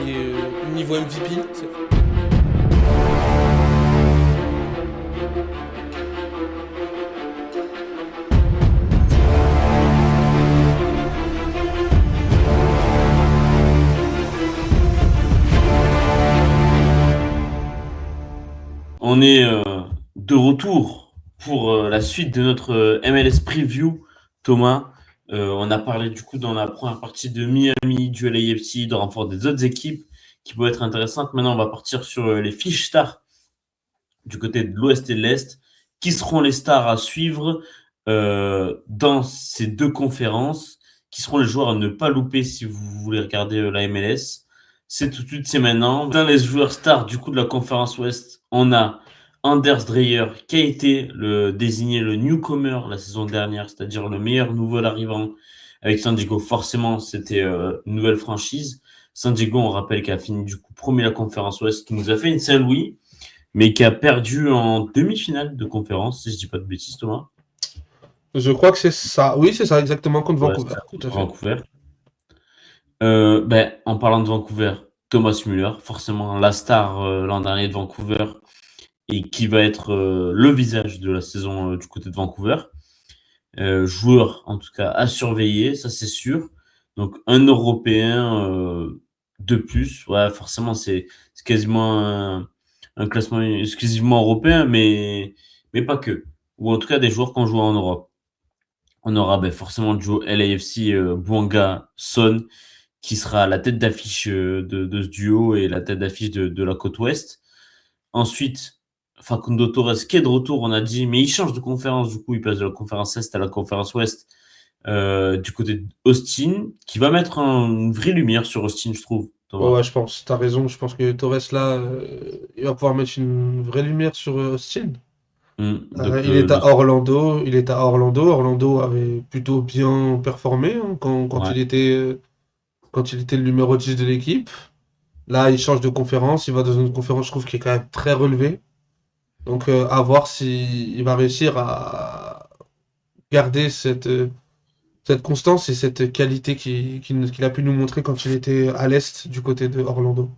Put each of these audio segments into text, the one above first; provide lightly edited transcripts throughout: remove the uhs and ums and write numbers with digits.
qui est niveau MVP. On est de retour pour la suite de notre MLS Preview, Thomas. On a parlé du coup dans la première partie de Miami, du LAFC, de renfort des autres équipes qui peuvent être intéressantes. Maintenant, on va partir sur les fiches stars du côté de l'Ouest et de l'Est. Qui seront les stars à suivre dans ces deux conférences? Qui seront les joueurs à ne pas louper si vous voulez regarder la MLS? C'est tout de suite, c'est maintenant. Dans les joueurs stars du coup de la conférence Ouest, on a Anders Dreyer qui a été désigné le newcomer la saison dernière, c'est-à-dire le meilleur nouvel arrivant avec San Diego. Forcément, c'était une nouvelle franchise. San Diego, on rappelle, qui a fini du coup premier la conférence Ouest, qui nous a fait une Saint-Louis, mais qui a perdu en demi-finale de conférence, si je dis pas de bêtises, Thomas. Je crois que c'est ça. Oui, c'est ça, exactement, contre Ouais, Vancouver. c'est ça, Tout contre à fait. Vancouver. En parlant de Vancouver, Thomas Müller, forcément la star l'an dernier de Vancouver et qui va être le visage de la saison du côté de Vancouver. Joueur, en tout cas, à surveiller, ça c'est sûr. Donc, un Européen de plus. Ouais, forcément, c'est quasiment un classement exclusivement européen, mais pas que. Ou en tout cas, des joueurs qui ont joué en Europe. On aura forcément le duo LAFC Bouanga Son qui sera la tête d'affiche de ce duo et la tête d'affiche de la côte ouest. Ensuite, Facundo Torres qui est de retour, on a dit, mais il change de conférence, du coup, il passe de la conférence Est à la conférence Ouest du côté d'Austin, qui va mettre une vraie lumière sur Austin, je trouve, Ouais, Thomas. ouais, je pense. T'as raison. Je pense que Torres, là, il va pouvoir mettre une vraie lumière sur Austin. Donc, Il est à Orlando. Il est à Orlando. Orlando avait plutôt bien performé, hein, ouais. quand il était le numéro 10 de l'équipe. Là, il change de conférence. Il va dans une conférence, je trouve, qui est quand même très relevée. Donc, à voir s'il va réussir à garder cette constance et cette qualité qu'il a pu nous montrer quand il était à l'Est du côté de Orlando.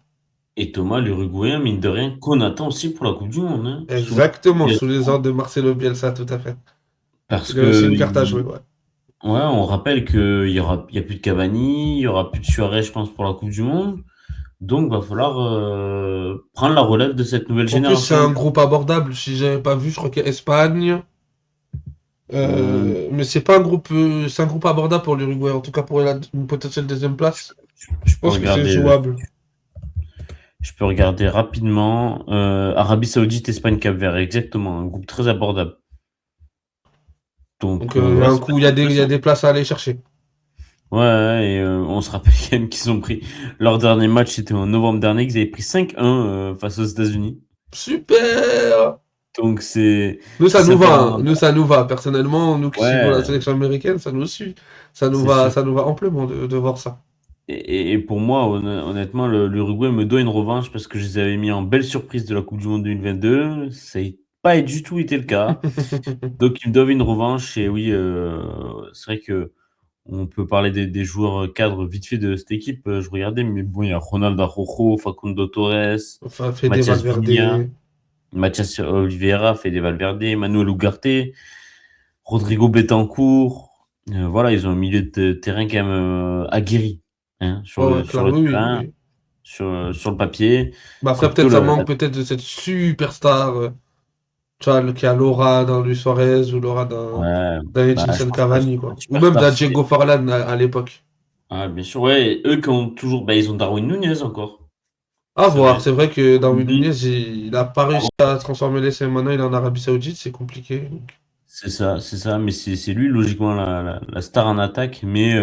Et Thomas, l'Uruguayen, mine de rien, qu'on attend aussi pour la Coupe du Monde, hein, Exactement, sous les ordres de Marcelo Bielsa, tout à fait. parce Il a aussi que une carte à jouer, ouais. ouais, on rappelle il y a plus de Cavani, il y aura plus de Suarez, je pense, pour la Coupe du Monde. Donc, va falloir prendre la relève de cette nouvelle En plus, c'est génération. un groupe abordable. Si j'avais pas vu, je crois qu'il y a Espagne. Hum, Mais c'est un groupe abordable pour l'Uruguay. En tout cas, pour une potentielle deuxième place. je Je peux pense que c'est regarder, jouable. rapidement. Arabie Saoudite, Espagne, Cap-Vert, exactement, un groupe très abordable. Donc, Donc, il y a ouais, un ça va coup, être il y a intéressant. des places à aller chercher. Ouais, ouais, et on se rappelle quand même qu'ils ont pris leur dernier match, c'était en novembre dernier, qu'ils avaient pris 5-1 face aux États-Unis. Super! Donc, Nous, c'est ça nous va, sympa, hein. hein. Nous, ça nous va. Personnellement, nous qui suivons la Ouais, sélection américaine, ça nous suit. c'est sûr. Ça nous va amplement de voir ça. Et pour moi, honnêtement, l'Uruguay me doit une revanche parce que je les avais mis en belle surprise de la Coupe du Monde 2022. Ça n'a pas du tout été le cas. Donc, ils me doivent une revanche. Et oui, c'est vrai que on peut parler des joueurs cadres vite fait de cette équipe. Je regardais, mais bon, il y a Ronald Araujo, Facundo Torres, Enfin, Fede Mathias Viña, Valverde. Mathias Oliveira, Fede Valverde, Manuel Ugarte, Rodrigo Betancourt. Voilà, ils ont un milieu de terrain quand même aguerri, hein, Ouais, ouais, sur clair, le oui, oui, terrain, oui. sur le papier. Bah C'est après, plutôt peut-être ça manque peut-être de cette superstar, tu vois, qui a l'aura d'un Luis Suarez ou l'aura ouais, d'un je Edinson pense pas. Cavani, quoi. Ou même Superstar, d'un c'est. Diego Forlan à l'époque. Ah, bien sûr, ouais. Et eux qui ont toujours. Ils ont Darwin Nunez encore. À C'est voir, c'est vrai. vrai que Darwin Lui, Nunez, il a pas réussi à transformer l'essai. Maintenant, il est en Arabie Saoudite, c'est compliqué. Donc. c'est ça. Mais c'est lui, logiquement, la star en attaque. Mais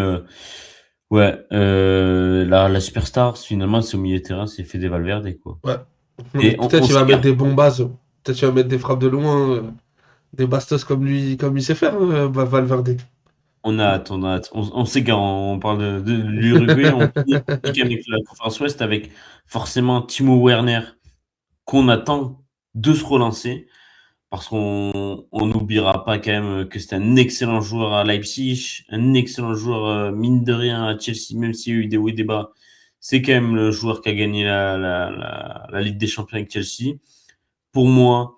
ouais, la superstar, finalement, c'est au milieu de terrain, c'est Fede Valverde, quoi. Ouais. Et on Peut-être il va mettre s'égare. des bombas. Peut-être il va mettre des frappes de loin, des bastos comme il sait faire, Valverde. On s'égare, on parle de l'Uruguay, on finit avec la conférence Ouest avec forcément Timo Werner qu'on attend de se relancer parce qu'on n'oubliera pas quand même que c'est un excellent joueur à Leipzig, un excellent joueur mine de rien à Chelsea, même s'il y a eu des hauts et des bas, c'est quand même le joueur qui a gagné la Ligue des Champions avec Chelsea. Pour moi,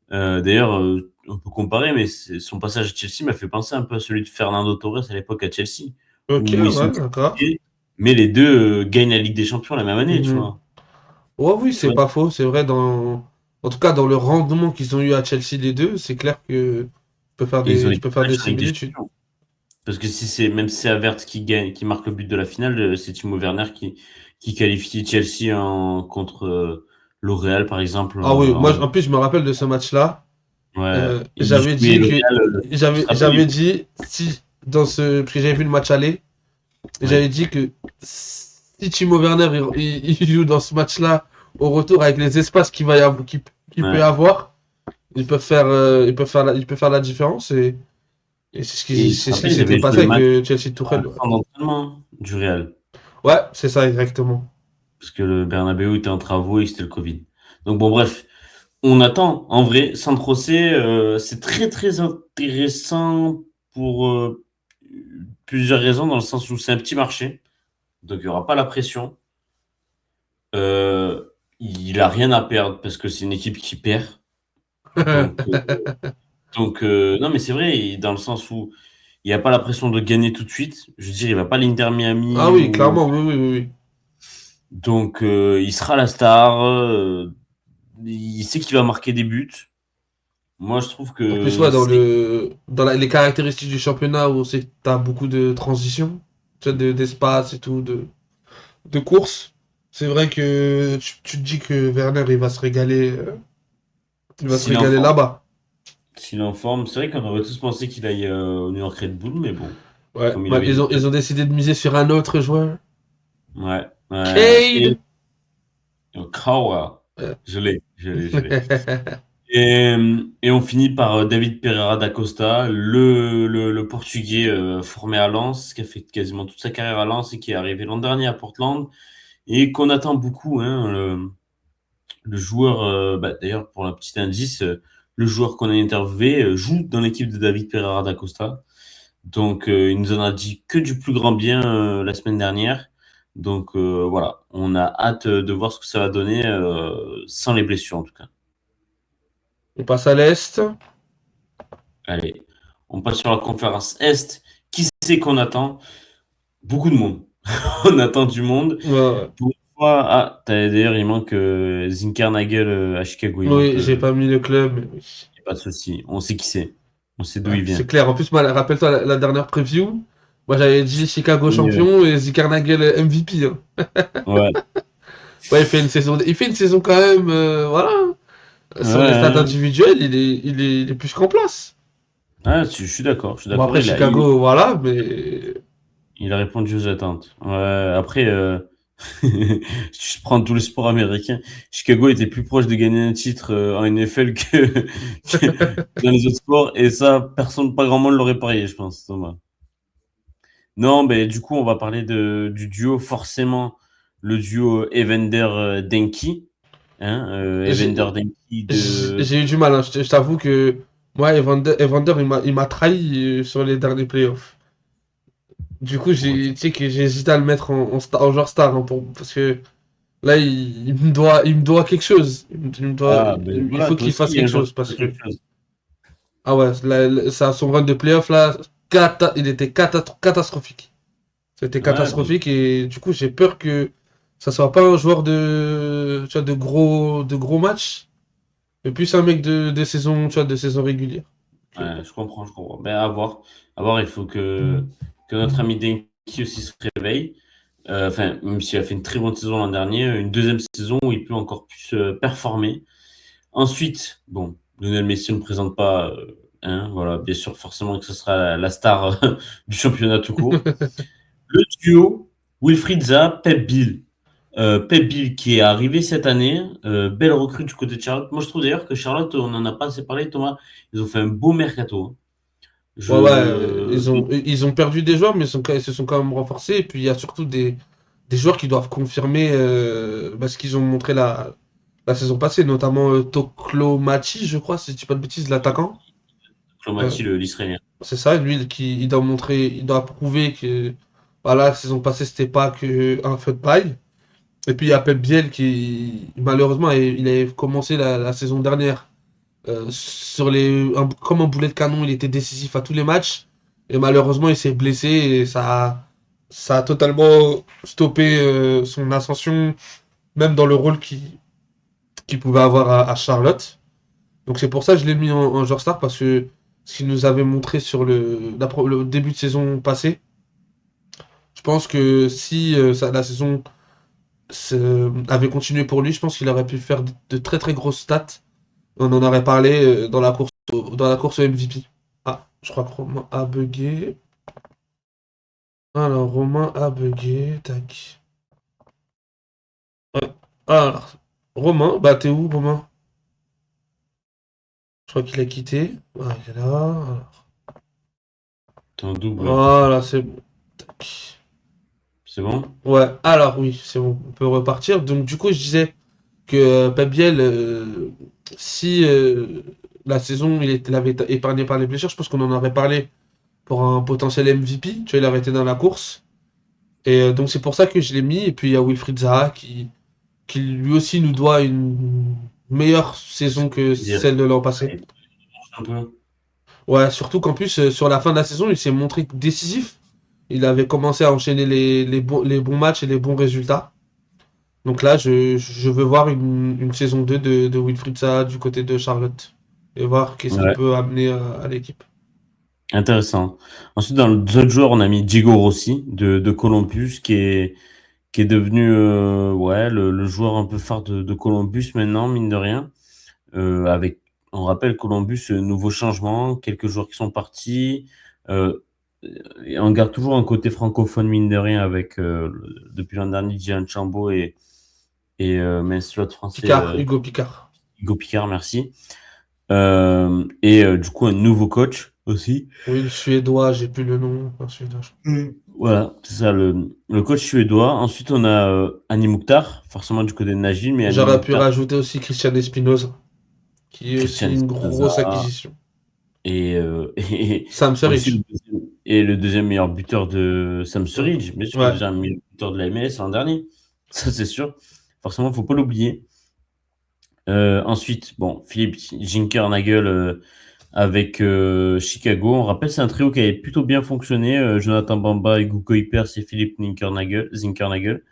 d'ailleurs, on peut comparer, mais son passage à Chelsea m'a fait penser un peu à celui de Fernando Torres à l'époque à Chelsea, Ok, où ils sont ouais, d'accord. critiqués, mais les deux gagnent la Ligue des Champions la même année, tu Mhm. vois. Ouais, oui, Tu c'est vois, pas faux, c'est vrai, en tout cas, dans le rendement qu'ils ont eu à Chelsea, les deux, c'est clair que et ils ont tu été peux faire des matchs en Ligue des similitudes. Champions. Parce que si c'est même si c'est Havertz qui gagne, qui marque le but de la finale, c'est Timo Werner qui qualifie Chelsea contre L'Oréal, par exemple. Ah oui, moi, en plus, je me rappelle de ce match-là. Ouais, il J'avais jouait dit que, L'Oréal. Tu te rappelles? j'avais dit, si, parce que j'avais vu le match aller, et j'avais Ouais. dit que si Timo Werner, il joue dans ce match-là, au retour, avec les espaces qu'il va y avoir, qu'il peut y Ouais. avoir, il peut faire la différence, et Et tu te c'est ce qui rappelles, ils s'était avaient joué passé le avec match Chelsea en Tuchel, ouais. fin d'entraînement du Real. Ouais, c'est ça, exactement. Parce que le Bernabéu était en travaux et c'était le Covid. Donc bon, bref, on attend. En vrai, San José, c'est très très intéressant pour plusieurs raisons, dans le sens où c'est un petit marché, donc il n'y aura pas la pression. Il a rien à perdre parce que c'est une équipe qui perd. Donc, non, mais c'est vrai, dans le sens où il n'y a pas la pression de gagner tout de suite. Je veux dire, il va pas à l'Inter Ah Miami oui, ou clairement, oui, oui, oui, oui. donc il sera la star. Il sait qu'il va marquer des buts. Moi, je trouve En plus, que ouais, c'est les caractéristiques du championnat où c'est que t'as beaucoup de transitions, tu vois, d'espace et tout, de courses. C'est vrai que tu te dis que Werner, il va se s'il est en régaler forme. là-bas. S'il est en forme, c'est vrai qu'on aurait tous pensé qu'il aille au New York Red Bull, mais bon, Ouais, comme il bah, avait dit. ils ont décidé de miser sur un autre joueur. Ouais. Et Cade! Cowell. Ouais. Je l'ai. Et on finit par David Pereira da Costa, le Portugais formé à Lens, qui a fait quasiment toute sa carrière à Lens et qui est arrivé l'an dernier à Portland, et qu'on attend beaucoup. Hein, le joueur, d'ailleurs, pour un petit indice, le joueur qu'on a interviewé joue dans l'équipe de David Pereira da Costa. Donc, il nous en a dit que du plus grand bien la semaine dernière. Donc, voilà, on a hâte de voir ce que ça va donner sans les blessures en tout cas. On passe à l'Est. Allez, on passe sur la conférence Est. Qui c'est qu'on attend? Beaucoup de monde. On attend du monde. Ouais. Pour une fois, d'ailleurs, il manque Zinkernagel à Chicago. Il manque. Oui, j'ai pas mis le club, mais oui. Pas de souci. On sait qui c'est. On sait d'où Ouais, il c'est vient. clair. En plus, moi, rappelle-toi la dernière preview. Moi, j'avais dit Chicago Et, champion et Zikarnagel MVP, hein. ouais. Ouais, il fait une saison quand même, voilà. Sur les stats Ouais, individuelles, il est plus qu'en place. ouais, je suis d'accord. Je suis Bon, d'accord. après, Chicago, voilà, mais. Il a répondu aux attentes. Ouais, après, si je prends tous les sports américains, Chicago était plus proche de gagner un titre en NFL que dans les autres sports. Et ça, personne, pas grand monde l'aurait parié, je pense, Thomas. Non, mais du coup, on va parler du duo, forcément, le duo Evander-Denki. Hein, J'ai Evander-Denki de... j'ai eu du mal, hein. Je t'avoue que moi, Evander, il m'a trahi sur les derniers playoffs. Du coup, Pourquoi tu... tu sais que j'ai hésité à le mettre en joueur star, hein, parce que là, il me doit quelque chose. Ah, ben Il voilà, faut toi qu'il fasse aussi, un quelque jour, chose, tu parce fais que, quelque chose. ah ouais, ça, son run de playoff, là, il était catastrophique. C'était Ouais, ben, catastrophique, et du coup, j'ai peur que ça soit pas un joueur tu vois, de gros matchs, mais plus un mec de saison, tu vois, de saison régulière. Donc, ouais, je comprends, je comprends. Ben, à voir. À voir, il faut que notre ami Denki aussi se réveille. Enfin, même s'il a fait une très bonne saison l'an dernier, une deuxième saison où il peut encore plus performer. Ensuite, bon, Lionel Messi ne présente pas, hein, voilà, bien sûr, forcément que ce sera la star du championnat tout court. Le duo Wilfried Zaha, Pep Bill. Pep Bill qui est arrivé cette année, belle recrue du côté de Charlotte. Moi, je trouve d'ailleurs que Charlotte, on n'en a pas assez parlé, Thomas. Ils ont fait un beau mercato. Hein. ouais, ouais, Je... ils ont perdu des joueurs, mais ils se sont quand même renforcés. Et puis il y a surtout des joueurs qui doivent confirmer ce qu'ils ont montré la saison passée, notamment Toklo Mati, je crois, si je dis pas de bêtises, l'attaquant. Euh, Clomati, l'Israélien. c'est ça, lui, il doit montrer, il doit prouver que voilà, la saison passée, c'était pas que un feu de paille. Et puis il y a Pep Biel qui, malheureusement, il avait commencé la saison dernière comme un boulet de canon, il était décisif à tous les matchs. Et malheureusement, il s'est blessé et ça a totalement stoppé son ascension, même dans le rôle qu'il pouvait avoir à Charlotte. Donc c'est pour ça que je l'ai mis en joueur star parce que ce qu'il nous avait montré sur le début de saison passée, je pense que si la saison avait continué pour lui, je pense qu'il aurait pu faire de très très grosses stats. On en aurait parlé dans la course au MVP. Ah, je crois que Romain a bugué. Alors, Romain a bugué. Tac. Ouais. Alors, Romain, bah t'es où, Romain? Je crois qu'il a quitté. Ah, il est là. Alors. T'es en double. Voilà, c'est bon. Tac. C'est bon? Ouais, alors oui, c'est bon, on peut repartir. Donc, du coup, je disais que Pep Biel, si la saison il avait été épargné par les blessures, je pense qu'on en aurait parlé pour un potentiel MVP. Tu vois, il aurait été dans la course. Et donc c'est pour ça que je l'ai mis. Et puis il y a Wilfried Zaha qui lui aussi nous doit une meilleure saison que Dire. celle de l'an passé. Ouais, un peu. Ouais, surtout qu'en plus, sur la fin de la saison, il s'est montré décisif. Il avait commencé à enchaîner les bons matchs et les bons résultats. Donc là, je veux voir une saison 2 de Wilfried Zaha du côté de Charlotte. Et voir qu'est-ce qu'il Ouais, peut amener à l'équipe. intéressant. Ensuite, dans les autres joueurs, on a mis Diego Rossi de Columbus, qui est devenu ouais, le joueur un peu phare de Columbus maintenant, mine de rien. Avec, on rappelle, Columbus, nouveau changement, quelques joueurs qui sont partis. Euh, et on garde toujours un côté francophone, mine de rien, avec depuis l'an dernier, Gian Chambo mais l'autre français, Picard, Hugo Picard. Hugo Picard, merci. Du coup, un nouveau coach aussi. Oui, le Suédois, j'ai plus le nom. Un Suédois, je crois. Voilà, c'est ça, le coach suédois. Ensuite, on a Hani Mukhtar, forcément du côté de Najil, mais Hani J'aurais pu Mukhtar, rajouter aussi Christian Espinoza, qui est aussi Christian une grosse Espinoza acquisition. et, et Sam aussi Surridge. le deuxième meilleur buteur de Sam Surridge, bien sûr, le Ouais. deuxième meilleur buteur de la MLS l'an dernier. Ça, c'est sûr. Forcément, faut pas l'oublier. Ensuite, bon, Philippe Zinkernagel avec Chicago. On rappelle, c'est un trio qui avait plutôt bien fonctionné. Jonathan Bamba, Hugo Kuipers et Philippe Zinkernagel.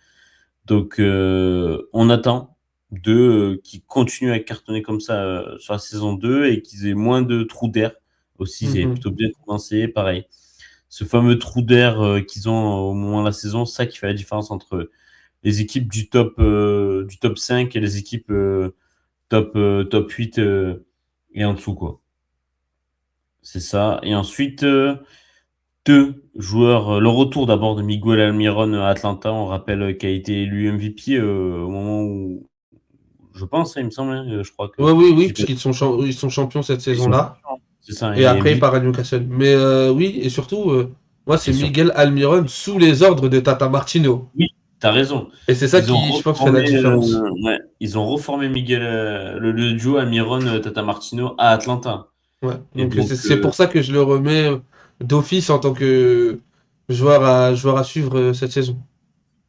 Donc, on attend d'eux qui continuent à cartonner comme ça sur la saison 2 et qu'ils aient moins de trous d'air aussi. Ils avaient Mhm. plutôt bien commencé. Pareil, ce fameux trou d'air qu'ils ont au moment de la saison, c'est ça qui fait la différence entre les équipes du top 5 et les équipes top 8 et en dessous, quoi. C'est ça. Et ensuite, deux joueurs. Le retour d'abord de Miguel Almiron à Atlanta. On rappelle qu'il a été élu MVP au moment où, je pense, hein, il me semble, hein, je crois Ouais, que oui, oui, si je puisqu'ils sont champions cette ils sont saison-là. champions. C'est ça, Et il est après, il MVP. part à Newcastle. Mais oui, et surtout, moi, c'est Et surtout, Miguel Almiron sous les ordres de Tata Martino. oui, t'as raison. Et c'est ça Ils ont qui, je pense, fait la reformé, différence. ouais, ils ont reformé Miguel, le duo Almiron Tata Martino à Atlanta. Ouais. Et Donc, donc, c'est pour ça que je le remets d'office en tant que joueur à suivre cette saison.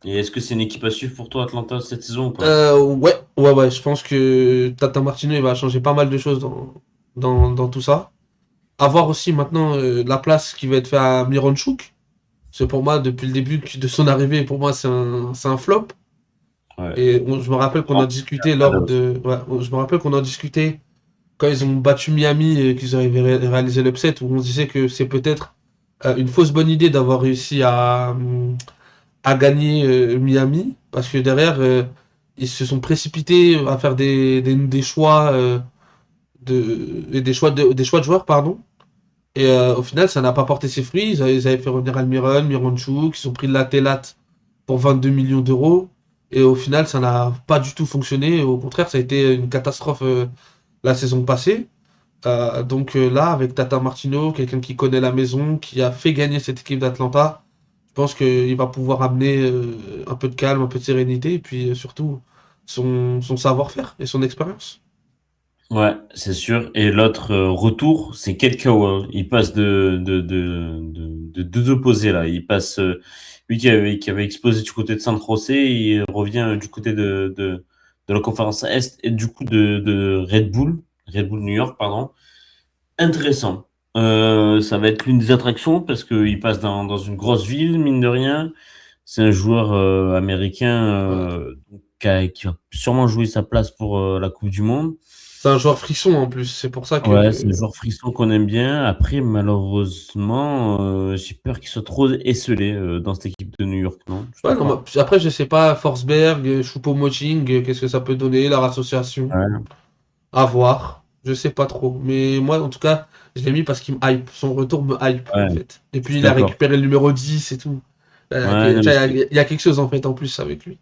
et est-ce que c'est une équipe à suivre pour toi, Atlanta, cette saison ou pas? Ouais, je pense que Tata Martino, il va changer pas mal de choses dans tout ça. À voir aussi maintenant la place qui va être faite à Miranchuk. C'est pour moi, depuis le début de son arrivée, pour moi, c'est un flop. Ouais. Et je me rappelle qu'on en discutait je me rappelle qu'on en discutait quand ils ont battu Miami et qu'ils avaient réalisé l'upset, où on se disait que c'est peut-être une fausse bonne idée d'avoir réussi à gagner Miami, parce que derrière, ils se sont précipités à faire des choix, des choix de joueurs, pardon. Et au final, ça n'a pas porté ses fruits. Ils avaient fait revenir Almiron, Miranchuk, ils ont pris de la Telat pour 22 millions d'euros. Et au final, ça n'a pas du tout fonctionné. Au contraire, ça a été une catastrophe la saison passée. Là, avec Tata Martino, quelqu'un qui connaît la maison, qui a fait gagner cette équipe d'Atlanta, je pense qu'il va pouvoir amener un peu de calme, un peu de sérénité, et puis surtout son savoir-faire et son expérience. Ouais, c'est sûr. Et l'autre retour, c'est Kate Cowell. Il passe de deux opposés là. Il passe lui qui avait explosé du côté de San José, il revient du côté de la conférence Est et du coup de Red Bull New York, pardon. Intéressant. Ça va être l'une des attractions parce qu'il passe dans une grosse ville, mine de rien. C'est un joueur américain Ouais. qui va sûrement jouer sa place pour la Coupe du Monde. C'est un joueur frisson en plus, c'est pour ça Ouais, c'est le que. genre frisson qu'on aime bien. Après, malheureusement, j'ai peur qu'il soit trop esselé dans cette équipe de New York, non? Je Ouais, trouve non, pas. après, je sais pas, Forsberg, Choupo-Moting, qu'est-ce que ça peut donner, leur association, Ouais, à voir. Je sais pas trop. Mais moi, en tout cas, je l'ai mis parce qu'il me hype. Son retour me hype, ouais, en fait. Et je puis, suis il a d'accord. récupéré le numéro 10 et tout. Ouais, non, Tu mais vois, il y a quelque chose, en fait, en plus avec lui.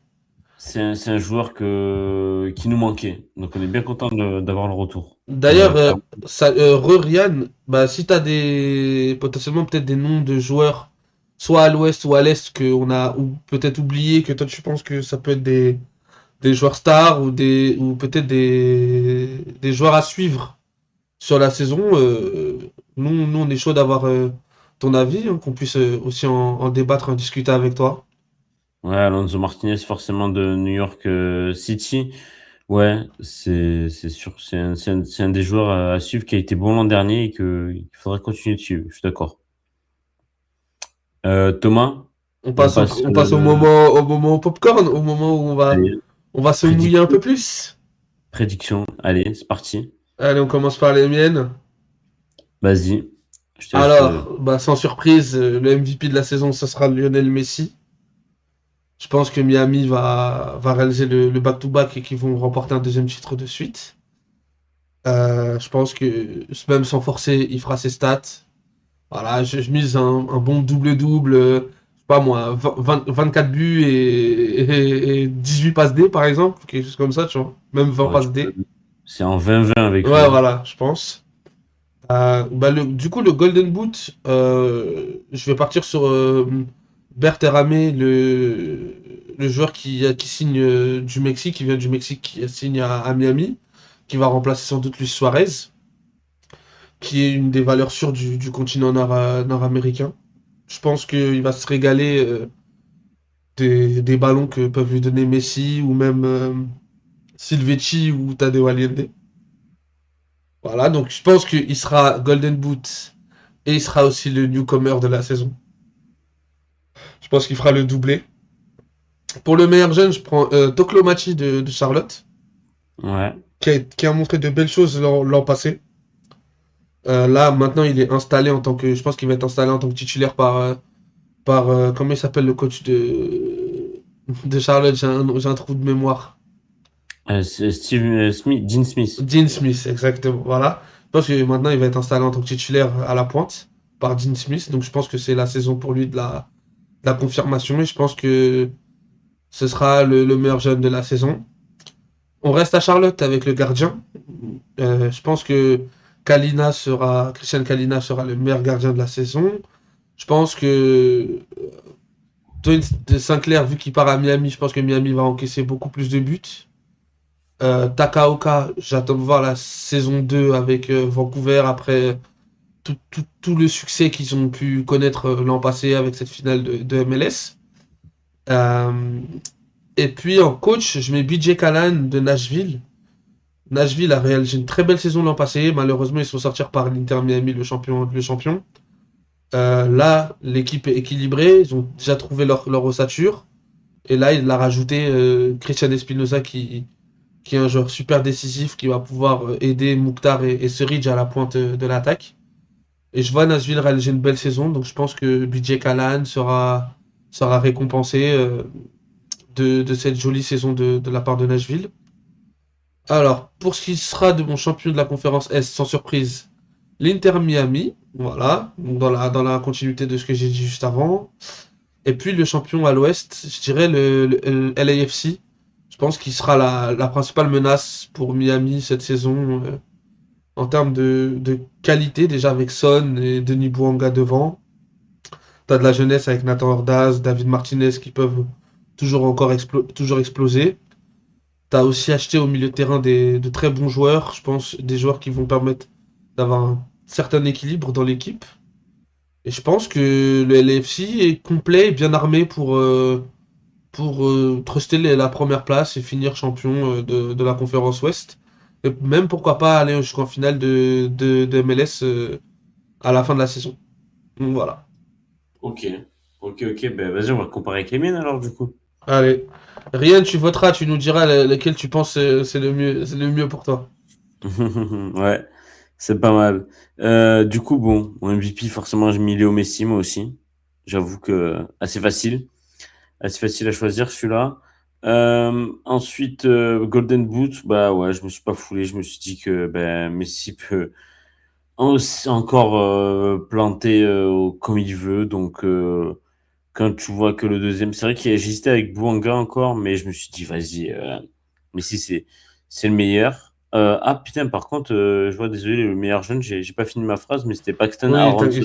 c'est un joueur qui nous manquait. Donc, on est bien content d'avoir le retour. D'ailleurs, Clairement. Ryan, bah, si t'as des potentiellement peut-être des noms de joueurs, soit à l'ouest ou à l'est, qu'on a ou peut-être oublié, que toi tu penses que ça peut être des joueurs stars ou ou peut-être des joueurs à suivre sur la saison, nous on est chaud d'avoir ton avis, hein, qu'on puisse aussi en débattre, en discuter avec toi. Ouais, Alonso Martinez, forcément de New York City. Ouais, c'est sûr. C'est un des joueurs à suivre qui a été bon l'an dernier et qu'il faudrait continuer de suivre. Je suis d'accord. Thomas, on passe. On passe au moment popcorn, au moment où Allez, on va se mouiller un peu prédiction. plus. Prédiction. Allez, c'est parti. Allez, on commence par les miennes. Vas-y. Je te laisse. Alors, bah, sans surprise, le MVP de la saison, ce sera Lionel Messi. Je pense que Miami va réaliser le back-to-back et qu'ils vont remporter un deuxième titre de suite. Je pense que même sans forcer, il fera ses stats. Voilà, je mise un bon double-double, je sais pas moi, 24 buts et 18 passes D par exemple, quelque chose comme ça, tu vois. Même 20 Ouais, passes D. c'est en 20-20 avec lui, Ouais, hein. voilà, je pense. Bah, du coup, le Golden Boot, je vais partir sur Berterame, le joueur qui signe du Mexique, qui vient du Mexique, qui signe à Miami, qui va remplacer sans doute Luis Suarez, qui est une des valeurs sûres du continent nord-américain. Je pense qu'il va se régaler des ballons que peuvent lui donner Messi ou même Silvecchi ou Tadeo Allende. Voilà, donc je pense qu'il sera Golden Boot et il sera aussi le newcomer de la saison. Je pense qu'il fera le doublé. Pour le meilleur jeune, je prends Toklo de Charlotte, Ouais. qui a montré de belles choses l'an passé. Là, maintenant, il est installé en tant que. Je pense qu'il va être installé en tant que titulaire comment il s'appelle le coach de Charlotte? J'ai un trou de mémoire. C'est Steve Smith, Dean Smith. Dean Smith, exactement. Voilà. Je pense que maintenant, il va être installé en tant que titulaire à la pointe par Dean Smith. Donc, je pense que c'est la saison pour lui de la confirmation. Et je pense que ce sera le meilleur jeune de la saison. On reste à Charlotte avec le gardien. Je pense que Christian Kalina sera le meilleur gardien de la saison. Je pense que Dwayne de Sinclair, vu qu'il part à Miami, je pense que Miami va encaisser beaucoup plus de buts. Takaoka, j'attends de voir la saison 2 avec Vancouver après tout le succès qu'ils ont pu connaître l'an passé avec cette finale de MLS. Euh, et puis en coach, je mets BJ Callan de Nashville. Nashville a réalisé une très belle saison l'an passé. Malheureusement, ils sont sortis par l'Inter Miami, le champion. Le champion. Là, l'équipe est équilibrée. Ils ont déjà trouvé leur ossature. Et là, il a rajouté Christian Espinoza qui est un joueur super décisif qui va pouvoir aider Mouktar et Surridge à la pointe de l'attaque. Et je vois Nashville réaliser une belle saison. Donc je pense que BJ Callan sera récompensé de cette jolie saison de la part de Nashville. Alors, pour ce qui sera de mon champion de la conférence Est, sans surprise, l'Inter Miami, voilà, donc dans la continuité de ce que j'ai dit juste avant. Et puis le champion à l'Ouest, je dirais le LAFC. Je pense qu'il sera la principale menace pour Miami cette saison en termes de qualité, déjà avec Son et Denis Bouanga devant. T'as de la jeunesse avec Nathan Ordaz, David Martinez qui peuvent toujours exploser. Tu as aussi acheté au milieu de terrain de très bons joueurs, je pense, des joueurs qui vont permettre d'avoir un certain équilibre dans l'équipe. Et je pense que le LAFC est complet et bien armé pour truster la première place et finir champion de la conférence Ouest. Et même pourquoi pas aller jusqu'en finale de MLS à la fin de la saison. Donc voilà. Ok. Ok. Ben, vas-y, on va comparer avec les miennes alors, du coup. Allez. Rien, tu voteras, tu nous diras lequel tu penses c'est le mieux pour toi. Ouais, c'est pas mal. Du coup, bon, mon MVP, forcément, j'ai mis Léo Messi, moi aussi. J'avoue que assez facile à choisir celui-là. Ensuite, Golden Boot, bah ouais, je me suis pas foulé. Je me suis dit que ben, Messi peut encore planter comme il veut. Donc, quand tu vois que le deuxième, c'est vrai qu'il j'hésitais avec Bouanga encore, mais je me suis dit, vas-y, Messi, c'est le meilleur. Ah putain, par contre, je vois, désolé, le meilleur jeune, j'ai pas fini ma phrase, mais c'était Paxton Oui, Aronson.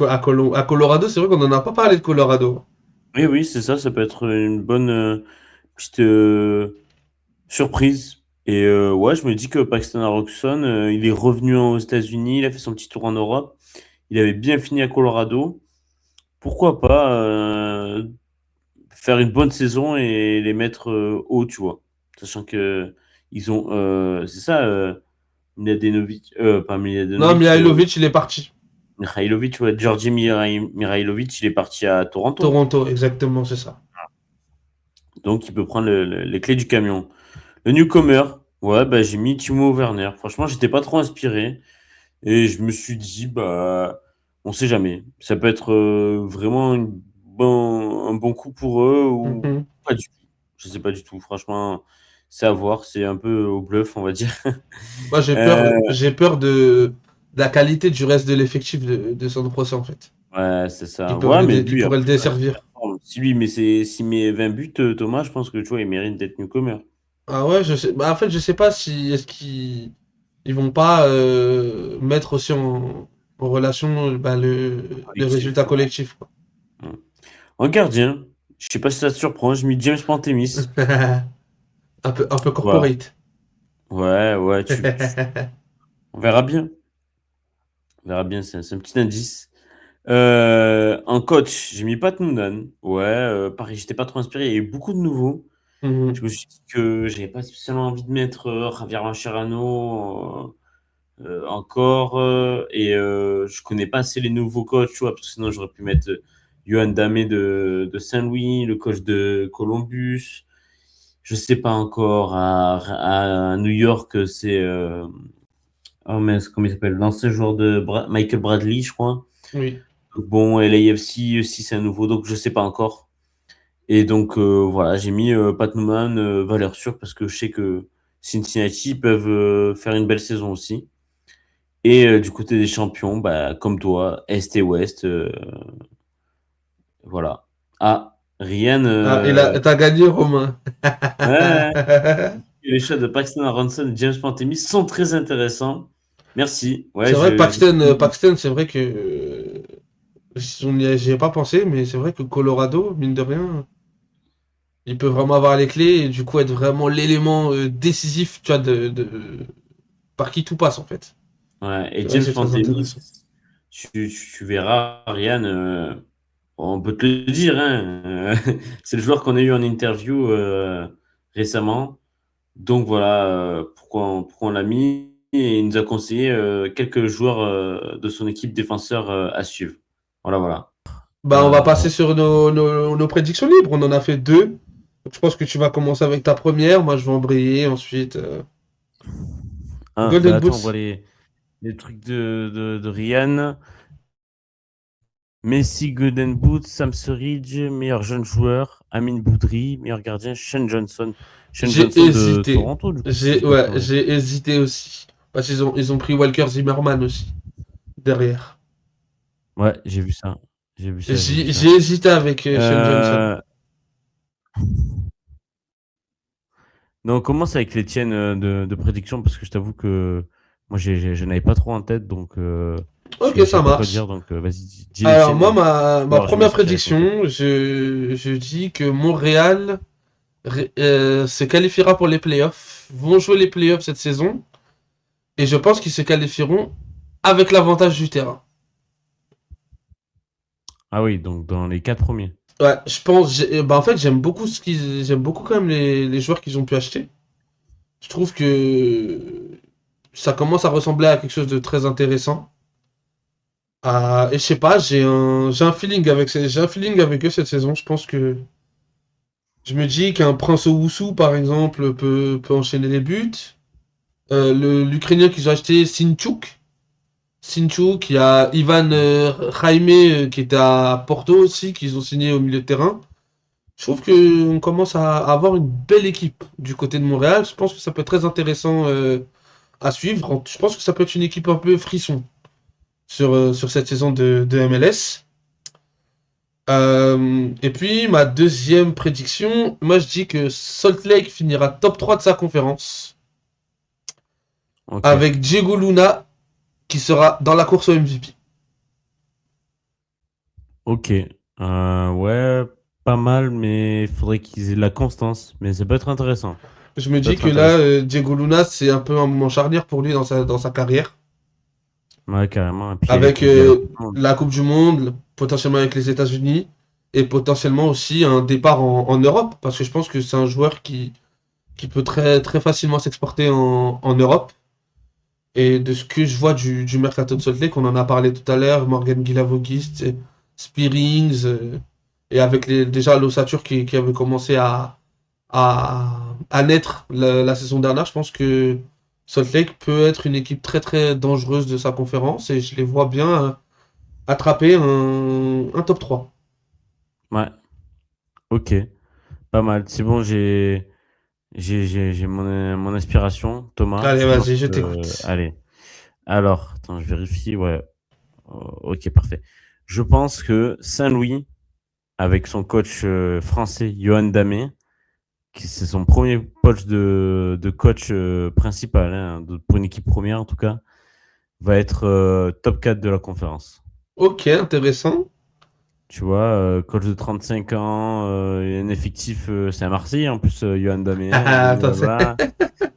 à Colorado, c'est vrai qu'on en a pas parlé de Colorado. Oui, oui, c'est ça, ça peut être une bonne petite surprise. Et ouais, je me dis que Paxton Aronson, il est revenu aux États-Unis, il a fait son petit tour en Europe, il avait bien fini à Colorado. Pourquoi pas faire une bonne saison et les mettre haut, tu vois. Sachant que ils ont, c'est ça, Mladenovic, pas Non, Mladenovic, Mihailovic, il est parti. Mihailovic, ouais, Georgi Mihailovic, il est parti à Toronto. Toronto, exactement, c'est ça. Donc il peut prendre les clés du camion. Le newcomer, ouais, bah, j'ai mis Timo Werner. Franchement, j'étais pas trop inspiré. Et je me suis dit, bah, on sait jamais. Ça peut être vraiment un bon coup pour eux ou Mhm. pas du tout. Je sais pas du tout. Franchement, c'est à voir. C'est un peu au bluff, on va dire. Moi, Euh, j'ai peur de la qualité du reste de l'effectif de Sandro Procès, en fait. ouais, c'est Qui ça. peuvent Ouais, mais qui lui, pourraient le après, voilà, s'il desservir. performe. Si lui, s'il met 20 buts, Thomas, je pense que tu vois, il mérite d'être newcomer. Ah ouais, je sais. Bah, en fait, je sais pas si est-ce qu'ils ils vont pas mettre aussi en relation bah, le Collectif. résultat collectif, quoi. Ouais. En gardien, je sais pas si ça te surprend, j'ai mis James Pantemis. Un peu Voilà. corporate. Ouais, on verra bien. On verra bien, c'est un petit indice. En coach, j'ai mis Pat Noonan. Ouais, pareil, j'étais pas trop inspiré. Il y a eu beaucoup de nouveaux. Je Mhm. me suis dit que j'avais pas spécialement envie de mettre Javier Mascherano encore. Et je connais pas assez les nouveaux coachs, tu vois, parce que sinon j'aurais pu mettre Johan Damé de Saint-Louis, le coach de Columbus. Je sais pas encore. À New York, c'est. Oh, mais comment il s'appelle? L'ancien joueur de Michael Bradley, je crois. Oui. Bon, LAFC aussi, c'est un nouveau, donc je sais pas encore. Et donc, voilà, j'ai mis Pat Noonan, valeur sûre, parce que je sais que Cincinnati peuvent faire une belle saison aussi. Et du côté des champions, bah, comme toi, Est et Ouest, voilà. Ah, Ryan, Ah, t'as gagné, Romain. ouais, les choix de Paxton Aronson et James Pantemis sont très intéressants. Merci. Ouais, C'est vrai que je... Paxton, c'est vrai que j'y ai pas pensé, mais c'est vrai que Colorado, mine de rien, il peut vraiment avoir les clés et du coup être vraiment l'élément décisif, tu vois, par qui tout passe en fait. Ouais, C'est et vrai que James c'est très Pantemis, intéressant. tu verras, Ryan, on peut te le dire, hein, c'est le joueur qu'on a eu en interview récemment. Donc voilà pourquoi on l'a mis. Et il nous a conseillé quelques joueurs de son équipe défenseur à suivre. Voilà. Bah, on va passer sur nos prédictions libres. On en a fait deux. Donc, je pense que tu vas commencer avec ta première. Moi, je vais embrayer. Ensuite, Ah, bah Golden attends, on voit Boots. les trucs de Ryan. Messi, Golden Boot, Sam Surridge, meilleur jeune joueur, Amin Boudry, meilleur gardien, Shane Johnson. Shane J'ai Johnson de hésité. Toronto, du coup, si je dis pas de Ouais, conneries. j'ai hésité aussi. Parce ils ont pris Walker Zimmerman aussi, derrière. Ouais, j'ai vu ça. J'ai vu ça, j'ai vu J'ai ça. hésité avec Shane Johnson. Euh, donc, on commence avec les tiennes de prédiction parce que je t'avoue que moi, je n'avais pas trop en tête, donc Ok, je ça savais pas quoi dire. marche. Donc, vas-y, dis les Alors, tiennes moi, et je vais ma voir, je vais première m'inspirer, t'inquiète. prédiction, je dis que Montréal se qualifiera pour les playoffs, vont jouer les playoffs cette saison, et je pense qu'ils se qualifieront avec l'avantage du terrain. Ah oui, donc dans les 4 premiers. Ouais, je pense. En fait, j'aime beaucoup quand même les joueurs qu'ils ont pu acheter. Je trouve que ça commence à ressembler à quelque chose de très intéressant. Et je sais pas, j'ai un feeling avec eux cette saison. Je pense que je me dis qu'un Prince Owusu, par exemple, peut enchaîner les buts. L'Ukrainien qu'ils ont acheté, Sinchuk, il y a Ivan Jaime qui était à Porto aussi, qu'ils ont signé au milieu de terrain. Je trouve qu'on commence à avoir une belle équipe du côté de Montréal. Je pense que ça peut être très intéressant à suivre. Je pense que ça peut être une équipe un peu frisson sur cette saison de MLS. Et puis, ma deuxième prédiction, moi je dis que Salt Lake finira top 3 de sa conférence Ok. avec Diego Luna qui sera dans la course au MVP. Ok. Ouais, pas mal, mais il faudrait qu'ils aient de la constance. Mais ça peut être intéressant. Je me Ça peut dis être que là, intéressant. Diego Luna, c'est un peu un moment charnière pour lui dans sa carrière. Ouais, carrément. Et puis il y a Avec il y a la Coupe du Monde. la Coupe du Monde, potentiellement avec les États-Unis, et potentiellement aussi un départ en Europe, parce que je pense que c'est un joueur qui peut très, très facilement s'exporter en Europe. Et de ce que je vois du Mercato de Salt Lake, on en a parlé tout à l'heure, Morgan Guilavogist, Spearings, et avec déjà l'ossature qui avait commencé à naître la saison dernière, je pense que Salt Lake peut être une équipe très très dangereuse de sa conférence et je les vois bien attraper un top 3. Ouais, ok. Pas mal. C'est bon, j'ai mon inspiration, Thomas. Allez, Je pense vas-y, je que. t'écoute. Allez. Alors, attends, je vérifie. Ouais. Ok, parfait. Je pense que Saint-Louis, avec son coach français, Johan Damé, qui c'est son premier poste de coach principal, hein, pour une équipe première en tout cas, va être top 4 de la conférence. Ok, intéressant. Tu vois, coach de 35 ans, un effectif, c'est un Marseillais en plus, Johan Damé, hein, Ah, donc attends, voilà.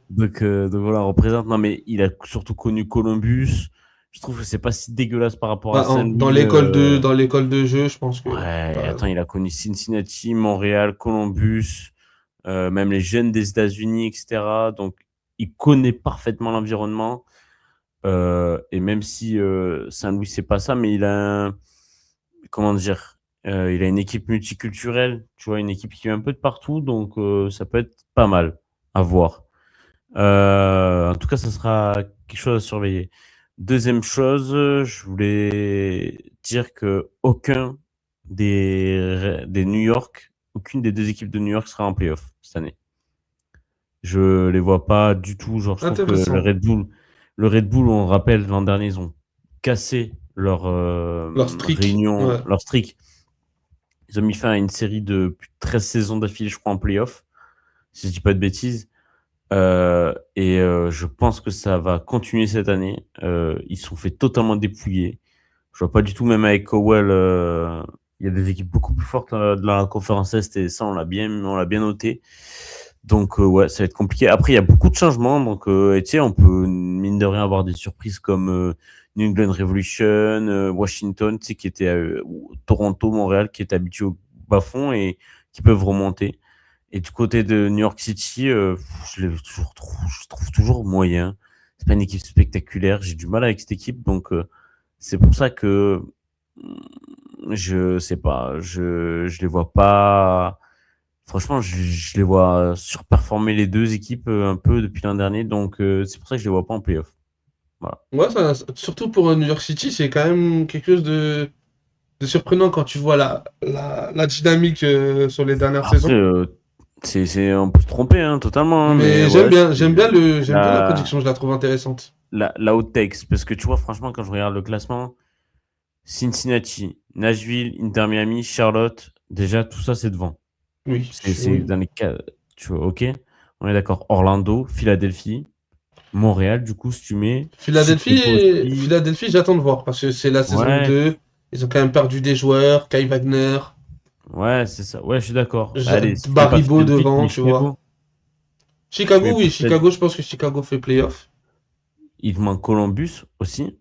Donc voilà, on représente. Non, mais il a surtout connu Columbus. Je trouve que c'est pas si dégueulasse par rapport à Dans Saint-Louis. l'école de jeu, je pense que Ouais, t'as attends, raison. il a connu Cincinnati, Montréal, Columbus, même les jeunes des États-Unis, etc. Donc, il connaît parfaitement l'environnement. Et même si Saint-Louis, c'est pas ça, mais il a comment dire, il a une équipe multiculturelle, tu vois, une équipe qui vient un peu de partout, donc ça peut être pas mal à voir. En tout cas, ça sera quelque chose à surveiller. Deuxième chose, je voulais dire que des New York, aucune des deux équipes de New York sera en playoff cette année. Je les vois pas du tout. Genre, je trouve que Intéressant. Le Red Bull, on rappelle l'an dernier, ils ont cassé leur Leur streak, réunion, ouais. leur streak. Ils ont mis fin à une série de plus de 13 saisons d'affilée, je crois, en playoff, si je dis pas de bêtises. Je pense que ça va continuer cette année. Ils se sont fait totalement dépouiller. Je vois pas du tout, même avec Cowell, il y a des équipes beaucoup plus fortes de la conférence Est et ça, on l'a bien noté. Donc, ouais, ça va être compliqué. Après, il y a beaucoup de changements. Donc, et tu sais, on peut, mine de rien, avoir des surprises comme New England Revolution, Washington, tu sais, qui était Toronto, Montréal, qui est habitué au bas-fond et qui peuvent remonter. Et du côté de New York City, je trouve toujours moyen. C'est pas une équipe spectaculaire. J'ai du mal avec cette équipe. Donc, c'est pour ça que je sais pas. Je les vois pas. Franchement, je les vois surperformer les deux équipes un peu depuis l'an dernier. Donc, c'est pour ça que je les vois pas en playoff. Voilà. Ouais, surtout pour New York City, c'est quand même quelque chose de surprenant quand tu vois la dynamique sur les dernières Après, saisons. on peut se tromper hein, totalement. Hein, mais Mais ouais, j'aime bien la la, prédiction, je la trouve intéressante. la haute takes. Parce que tu vois, franchement, quand je regarde le classement, Cincinnati, Nashville, Inter Miami, Charlotte, déjà, tout ça, c'est devant. Oui, C'est oui. dans les cas. Tu vois, ok. On est d'accord. Orlando, Philadelphie, Montréal, du coup, si tu mets Chicago aussi. Philadelphie, j'attends de voir parce que c'est la saison Ouais, 2. Ils ont quand même perdu des joueurs, Kai Wagner. Ouais, c'est ça. Ouais, je suis d'accord. Ja- Allez, si tu mets pas Baribo Philadelphie, tu devant, mets tu vois. Chicago. Tu Chicago, mets oui, peut-être. Chicago, je pense que Chicago fait playoff. Il te manque Columbus aussi.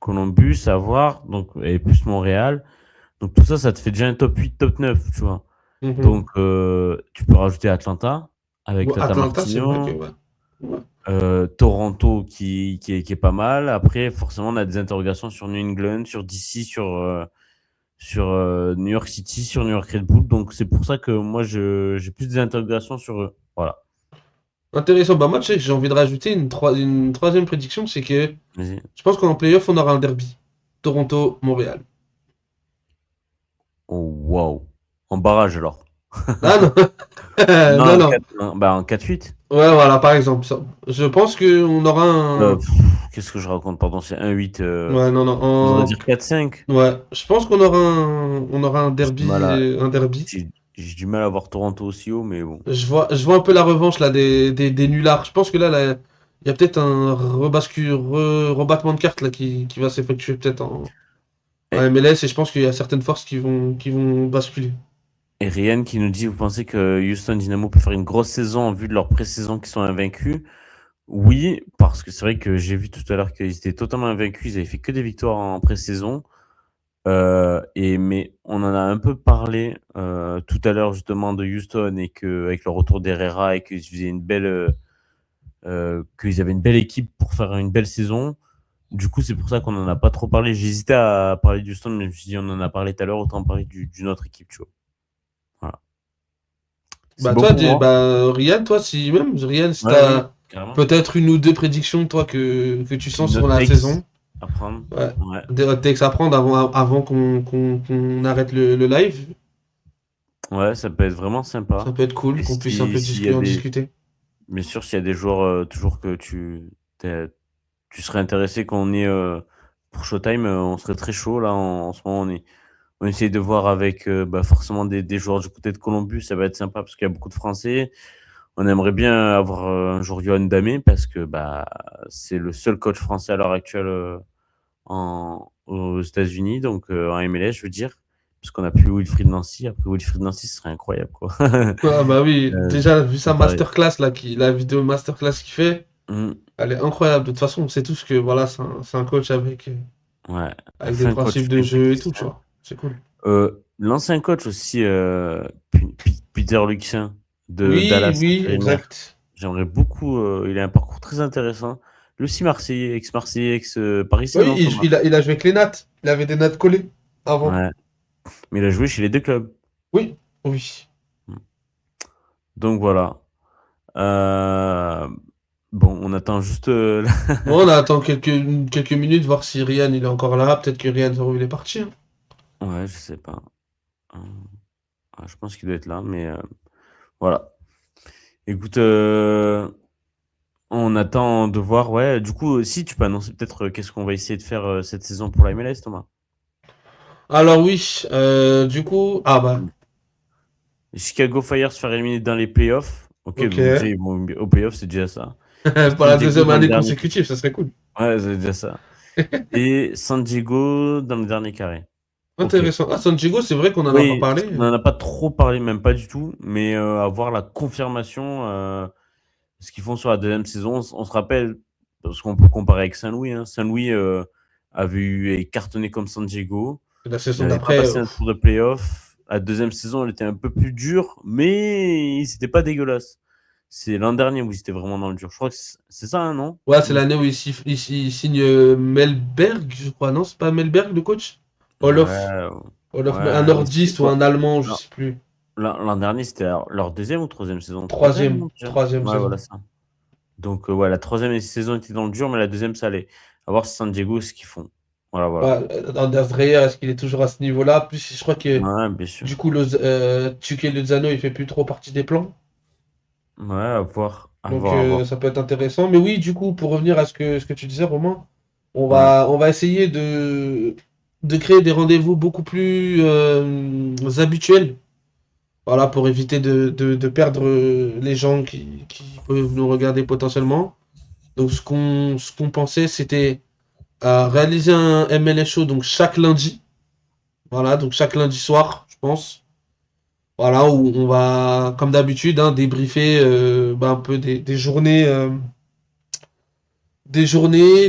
Columbus, à voir. Donc, et plus Montréal. Donc, tout ça, ça te fait déjà un top 8, top 9, tu vois. Mhm. Donc, tu peux rajouter Atlanta avec Bon, Tata Atlanta, c'est vrai que Martino. ouais. Ouais. Toronto qui est pas mal. Après, forcément, on a des interrogations sur New England, sur DC, sur New York City, sur New York Red Bull. Donc, c'est pour ça que moi, j'ai plus des interrogations sur eux. Voilà. Intéressant. Bah, moi, tu sais, j'ai envie de rajouter une troisième prédiction, c'est que Vas-y. je pense qu'en playoff, on aura un derby. Toronto-Montréal. Oh, wow. En barrage, alors. Ah non, Non, non, en non. 4, bah, en 4-8. Ouais, voilà, par exemple, ça. Je pense qu'on aura un. Qu'est-ce que je raconte? Pardon, c'est 1-8. Ouais, non, non. Faudrait dire 4-5. Ouais, je pense qu'on aura un J'ai du mal derby, à, un derby. j'ai du mal à voir Toronto aussi haut, mais bon. Je vois un peu la revanche là des nullards. Je pense que là, il y a peut-être un rebattement de cartes là qui va s'effectuer peut-être en Et, MLS et je pense qu'il y a certaines forces qui vont basculer. et Ryan qui nous dit, vous pensez que Houston Dynamo peut faire une grosse saison en vue de leur pré-saison qui sont invaincus? Oui, parce que c'est vrai que j'ai vu tout à l'heure qu'ils étaient totalement invaincus, ils avaient fait que des victoires en pré-saison. Mais on en a un peu parlé tout à l'heure justement de Houston et que avec le retour d'Herrera et qu'ils avaient une belle équipe pour faire une belle saison. Du coup, c'est pour ça qu'on en a pas trop parlé. J'hésitais à parler de Houston, mais je me suis dit on en a parlé tout à l'heure, autant parler d'une autre équipe, tu vois. Voilà. C'est Bah bon toi, pour moi. Ryan, toi, si même, Ryan, si Ouais, oui, t'as carrément. peut-être une ou deux prédictions, toi, que tu sens Une sur autre la takes saison, à prendre. ouais, Ouais. des hot takes à prendre avant qu'on arrête le live, Ouais, ça peut être vraiment ça sympa. peut être cool Et qu'on puisse un peu s'il y a en des, discuter. bien sûr, s'il y a des joueurs toujours que tu serais intéressé qu'on ait pour Showtime, on serait très chaud. Là, en ce moment, on essaye de voir avec bah, forcément des joueurs du côté de Columbus. Ça va être sympa parce qu'il y a beaucoup de Français. On aimerait bien avoir un jour Yohan Damé parce que bah, c'est le seul coach français à l'heure actuelle aux États-Unis, donc en MLS, je veux dire. Parce qu'on a plus Wilfried Nancy. Après Wilfried Nancy, ce serait incroyable, quoi. Ah bah oui, déjà vu sa Comparé. masterclass là, la vidéo masterclass qu'il fait, Mm, elle est incroyable. De toute façon, on sait tous que voilà, c'est un coach ouais, avec des fin coach, principes de fin jeu et tout, tu technicien. vois. C'est cool. L'ancien coach aussi, Peter Luxien de Oui, Dallas oui, Intérimaire. exact. J'aimerais beaucoup. Il a un parcours très intéressant. Lui aussi Marseillais, ex-Marseillais, ex-Parisien, Oui, non, il, Thomas? il a, il a joué avec les Nats. Il avait des Nats collés avant. Ouais. Mais il a joué chez les deux clubs. Oui, oui. Donc voilà. Euh, Bon, on attend juste. Bon, on attend quelques minutes, voir si Ryan il est encore là. Peut-être que Ryan il est parti, hein. Ouais, je sais pas. Euh, je pense qu'il doit être là, mais voilà. Écoute, on attend de voir. Ouais, du coup, si tu peux annoncer peut-être qu'est-ce qu'on va essayer de faire cette saison pour la MLS, Thomas. Alors oui, du coup, ah bah, Chicago Fire se faire éliminer dans les playoffs. Ok, ok. donc déjà, ils vont au playoffs, c'est déjà ça. Pour San la Diego deuxième dans le année dernier. consécutive, ça serait cool. Ouais, c'est déjà ça. Et San Diego dans le dernier carré. Ok. Intéressant. Ah, San Diego, c'est vrai qu'on en a pas Oui, parlé. on n'en a pas trop parlé, même pas du tout, mais avoir la confirmation, ce qu'ils font sur la deuxième saison, on se rappelle, parce qu'on peut comparer avec Saint-Louis, hein. Saint-Louis est cartonné comme San Diego. La Il saison n'avait pas d'après, passé un tour de playoff. La deuxième saison, elle était un peu plus dure, mais c'était pas dégueulasse. C'est l'an dernier où ils étaient vraiment dans le dur. Je crois que c'est ça, hein, non? ouais, c'est l'année où il signe Melberg, je crois. Non, c'est pas Melberg le coach? Olof. Ouais, Olof, un ouais. Mais c'était nordiste ou un quoi? allemand, je L'an sais plus. l'an dernier, c'était leur deuxième ou troisième saison? Troisième, Troisième, non, déjà? troisième Ouais, saison. voilà ça. Donc, ouais, la troisième saison était dans le dur, mais la deuxième, ça allait. À voir si San Diego, ce qu'ils font. Voilà, voilà. Ouais, Anders Dreyer, est-ce qu'il est toujours à ce niveau-là? Plus, je crois que Ouais, bien sûr. du coup, Tuque Lozano, il fait plus trop partie des plans. Ouais, à voir, à Donc, voir, à voir. ça peut être intéressant. Mais oui, du coup, pour revenir à ce que tu disais, Romain, on Ouais, va, on va essayer de créer des rendez-vous beaucoup plus habituels. Voilà, pour éviter de perdre les gens qui peuvent nous regarder potentiellement. Donc, ce qu'on pensait, c'était réaliser un MLS show donc chaque lundi. Voilà, donc chaque lundi soir, je pense. Voilà, où on va, comme d'habitude, hein, débriefer un peu des journées,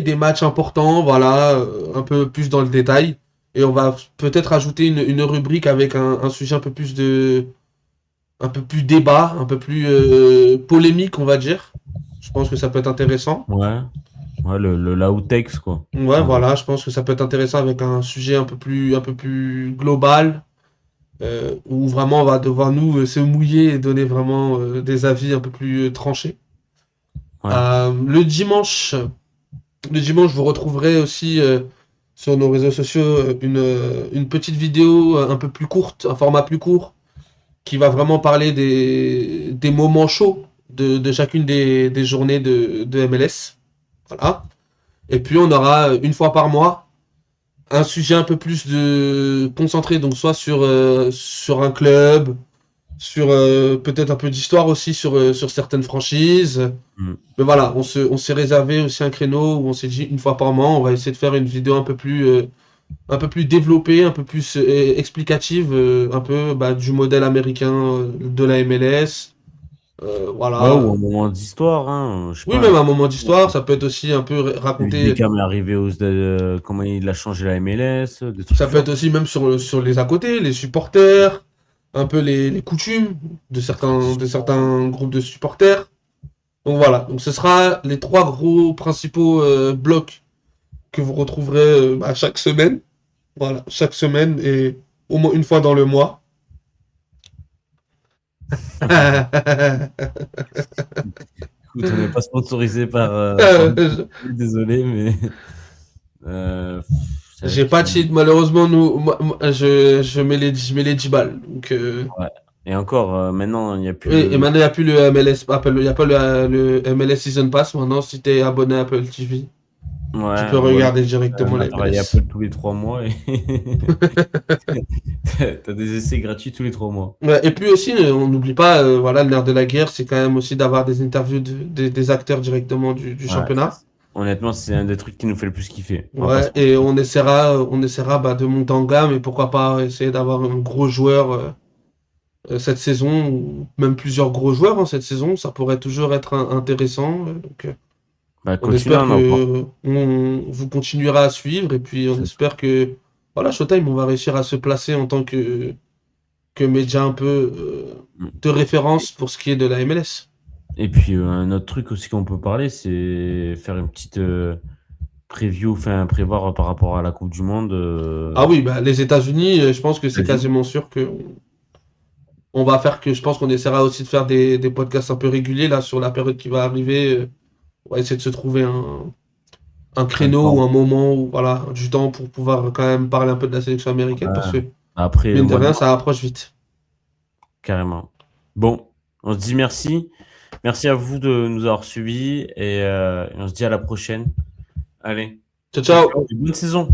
des matchs importants, voilà, un peu plus dans le détail. Et on va peut-être ajouter une rubrique avec un sujet un peu plus débat, un peu plus polémique, on va dire. Je pense que ça peut être intéressant. Ouais, ouais, l'outtakes, quoi. Ouais, En gros. voilà, je pense que ça peut être intéressant avec un sujet un peu plus global, où vraiment on va devoir nous se mouiller et donner vraiment des avis un peu plus tranchés. Ouais. Euh, le dimanche, le dimanche, vous retrouverez aussi sur nos réseaux sociaux une petite vidéo un peu plus courte, un format plus court, qui va vraiment parler des moments chauds de chacune des journées de MLS. Voilà. Et puis on aura une fois par mois un sujet un peu plus concentré, donc soit sur un club, sur peut-être un peu d'histoire aussi sur certaines franchises. Mm. Mais voilà, on s'est réservé aussi un créneau où on s'est dit une fois par mois, on va essayer de faire une vidéo un peu plus développée, un peu plus explicative, un peu du modèle américain de la MLS. Ouais, ou Voilà. un moment d'histoire, hein, je sais Oui, même pas. un moment d'histoire, ça peut être aussi un peu David raconter. Beckham est arrivé comment il a changé la MLS, des trucs Ça du peut genre. être aussi même sur les à côté, les supporters, un peu les coutumes de certains groupes de supporters. Donc voilà, donc ce sera les trois gros principaux blocs que vous retrouverez chaque semaine. Voilà, chaque semaine et au moins une fois dans le mois. Écoute, on n'est pas sponsorisé par désolé, mais c'est vrai J'ai pas de que cheat, malheureusement, je mets les 10 balles. Donc, ouais. Et encore, maintenant, il n'y a plus oui, et le. maintenant, il n'y a plus le MLS, il y a pas le MLS Season Pass. Maintenant, si t'es abonné à Apple TV, tu Ouais, peux ou alors regarder directement la t'as MLS. Apple tous les 3 mois et t'as des essais gratuits tous les 3 mois. Ouais, et puis aussi, on n'oublie pas, voilà, le nerf de la guerre, c'est quand même aussi d'avoir des interviews des acteurs directement du Ouais, championnat. honnêtement, c'est un des trucs qui nous fait le plus kiffer. On va pas se Ouais, et mentir. on essaiera de monter en gamme et pourquoi pas essayer d'avoir un gros joueur cette saison, ou même plusieurs gros joueurs cette saison, ça pourrait toujours être intéressant. Donc, Bah, on continue à espère en avoir. que on vous continuera à suivre et puis on C'est ça. espère que voilà, Showtime, on va réussir à se placer en tant que média un peu Mm. de référence pour ce qui est de la MLS. Et puis, un autre truc aussi qu'on peut parler, c'est faire une petite preview, enfin, prévoir par rapport à la Coupe du Monde. Ah oui, bah, les États-Unis, je pense que c'est Vas-y. quasiment sûr que on va faire que je pense qu'on essaiera aussi de faire des podcasts un peu réguliers là sur la période qui va arriver. On va essayer de se trouver un Un créneau ou temps. un moment ou voilà, du temps pour pouvoir quand même parler un peu de la sélection américaine parce Ouais. que Après le mine de mois de rien, mars, ça approche vite. carrément. Bon, on se dit merci. Merci à vous de nous avoir suivis et on se dit à la prochaine. Allez, Ciao, ciao, ciao! ciao et bonne saison.